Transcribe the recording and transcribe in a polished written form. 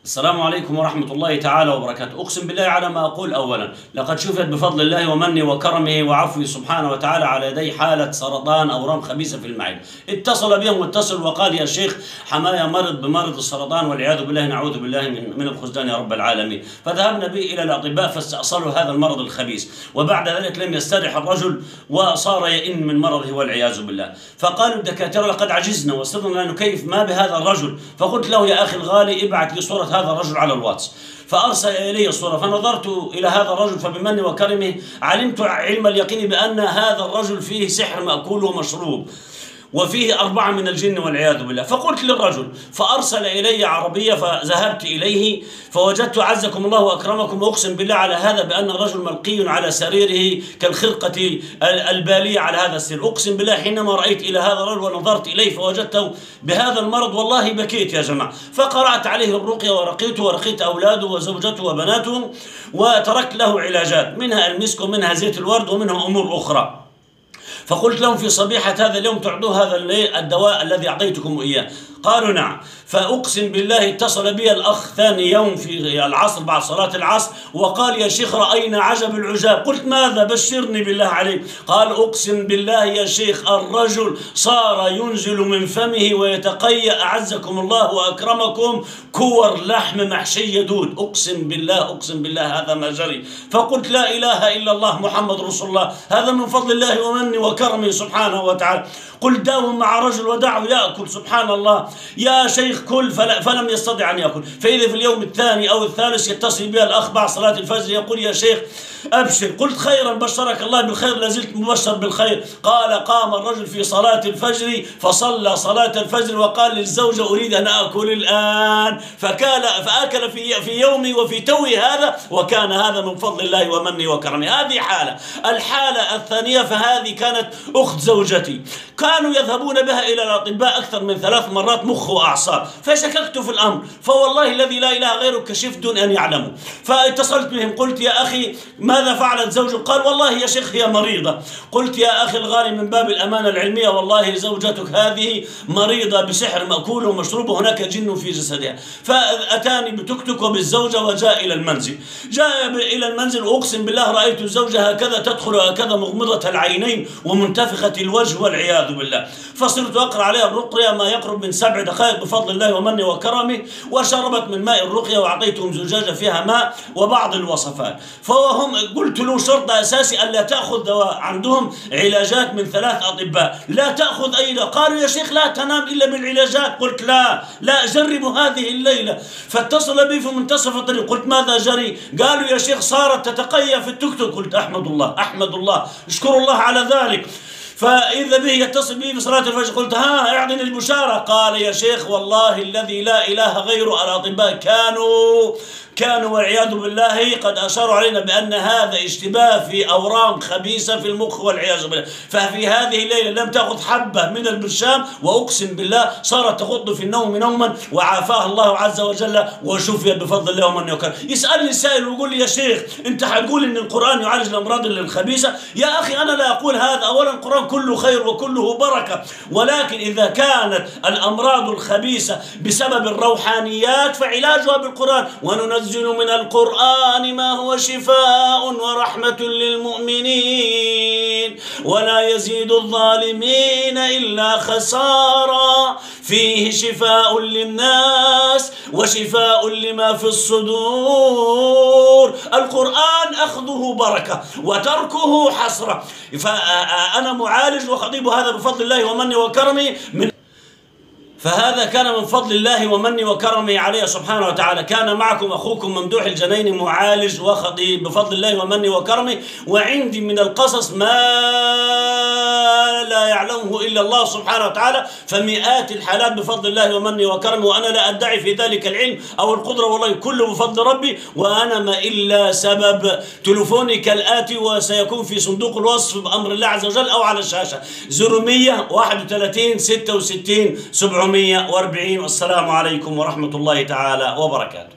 السلام عليكم ورحمة الله تعالى وبركاته. أقسم بالله على ما أقول أولا لقد شفت بفضل الله ومنه وكرمه وعفوه سبحانه وتعالى على يدي حالة سرطان أورام خبيثة في المعدة. اتصل بهم متصل وقال يا شيخ حماية مرض بمرض السرطان والعياذ بالله، نعوذ بالله من الخزدان يا رب العالمين. فذهبنا به إلى الأطباء فاستأصلوا هذا المرض الخبيث، وبعد ذلك لم يسترح الرجل وصار يئن من مرضه والعياذ بالله. فقالوا الدكاترة لقد عجزنا وصرنا لا نكيف ما بهذا الرجل. فقلت له يا أخي الغالي ابعث لي صورة هذا الرجل على الواتس، فأرسل إلي الصورة، فنظرت إلى هذا الرجل فبمنه وكرمه علمت علم اليقين بأن هذا الرجل فيه سحر مأكول ومشروب وفيه 4 من الجن والعياذ بالله. فقلت للرجل، فأرسل إلي عربية فذهبت إليه فوجدت عزكم الله وأكرمكم، وأقسم بالله على هذا بأن الرجل ملقي على سريره كالخرقة البالية على هذا السرير. أقسم بالله حينما رأيت إلى هذا الرجل ونظرت إليه فوجدته بهذا المرض والله بكيت يا جماعة. فقرأت عليه الرقية ورقيته ورقيت أولاده وزوجته وبناته، وتركت له علاجات منها المسك ومنها زيت الورد ومنها أمور أخرى. فقلت لهم في صبيحة هذا اليوم تعطوه هذا الدواء الذي أعطيتكم إياه. قالوا نعم. فأقسم بالله اتصل بي الأخ ثاني يوم في العصر بعد صلاة العصر وقال يا شيخ رأينا عجب العجاب. قلت ماذا؟ بشرني بالله عليك. قال أقسم بالله يا شيخ الرجل صار ينزل من فمه ويتقيأ أعزكم الله وأكرمكم كور لحم محشية دود. أقسم بالله هذا ما جري. فقلت لا إله إلا الله محمد رسول الله، هذا من فضل الله ومنه وكرمه سبحانه وتعالى. قل داوم مع رجل ودعه يأكل، سبحان الله يا شيخ كل، فلم يستطع أن يأكل. فإذا في اليوم الثاني أو الثالث يتصل بي الأخ بعد صلاة الفجر يقول يا شيخ أبشر. قلت خيرا بشرك الله بالخير، لازلت مبشر بالخير. قال قام الرجل في صلاة الفجر فصلى صلاة الفجر وقال للزوجة أريد أن أكل الآن، فأكل في يومي وفي توي هذا، وكان هذا من فضل الله ومنه وكرمه. هذه حالة. الحالة الثانية فهذه كانت أخت زوجتي، كانوا يذهبون بها إلى الأطباء أكثر من 3 مرات مخ وأعصاب، فشككت في الأمر، فوالله الذي لا إله غيره كشفت دون أن يعلموا. فاتصلت بهم قلت يا أخي ماذا فعلت زوجك؟ قال والله يا شيخ هي مريضة. قلت يا أخي الغالي من باب الأمانة العلمية والله زوجتك هذه مريضة بسحر مأكول ومشروب وهناك جن في جسدها. فأتاني بتكتك وبالزوجة وجاء إلى المنزل. جاء إلى المنزل وأقسم بالله رأيت الزوجة هكذا تدخل هكذا مغمضة العينين ومنتفخة الوجه والعياذ بالله. فصرت أقرأ عليها الرقية ما يقرب من 7 دقائق بفضل الله ومنه وكرمه، وشربت من ماء الرقية وأعطيتهم زجاجة فيها ماء وبعض الوصفات. فهم قلت له شرط أساسي ألا تأخذ دواء، عندهم علاجات من 3 أطباء، لا تأخذ أي دواء. قالوا يا شيخ لا تنام إلا بالعلاجات. قلت لا جربوا هذه الليلة. فاتصل بي في منتصف الطريق قلت ماذا جري؟ قالوا يا شيخ صارت تتقيأ في التوك توك. قلت أحمد الله اشكر الله على ذلك. فإذا به يتصل بي في صلاة الفجر قلت اعطني البشارة. قال يا شيخ والله الذي لا إله غيره الأطباء كانوا والعياذ بالله قد أشاروا علينا بأن هذا اشتباه في أورام خبيثة في المخ والعياذ بالله. ففي هذه الليلة لم تأخذ حبة من البرشام، وأقسم بالله صارت تخض في النوم نوما وعافاها الله عز وجل وشفيت بفضل الله ومن يكرم. يسألني سائل ويقول لي يا شيخ أنت حتقول إن القرآن يعالج الأمراض الخبيثة؟ يا أخي أنا لا أقول هذا. أولا القرآن كله خير وكله بركة، ولكن إذا كانت الأمراض الخبيثة بسبب الروحانيات فعلاجها بالقرآن. وننزل من القرآن ما هو شفاء ورحمة للمؤمنين ولا يزيد الظالمين إلا خسارا، فيه شفاء للناس وشفاء لما في الصدور. القرآن أخذه بركة وتركه حسرة. فأنا معالج وخطيب هذا بفضل الله ومنه وكرمه فهذا كان من فضل الله ومنه وكرمه عليه سبحانه وتعالى. كان معكم أخوكم ممدوح الجنيني معالج وخطيب بفضل الله ومنه وكرمه، وعندي من القصص ما لا يعلمه إلا الله سبحانه وتعالى، فمئات الحالات بفضل الله ومنه وكرمه، وأنا لا أدعي في ذلك العلم أو القدرة، والله كله بفضل ربي، وأنا ما إلا سبب. تلفوني كالآتي وسيكون في صندوق الوصف بأمر الله عز وجل أو على الشاشة 0131 66 740. والسلام عليكم ورحمة الله تعالى وبركاته.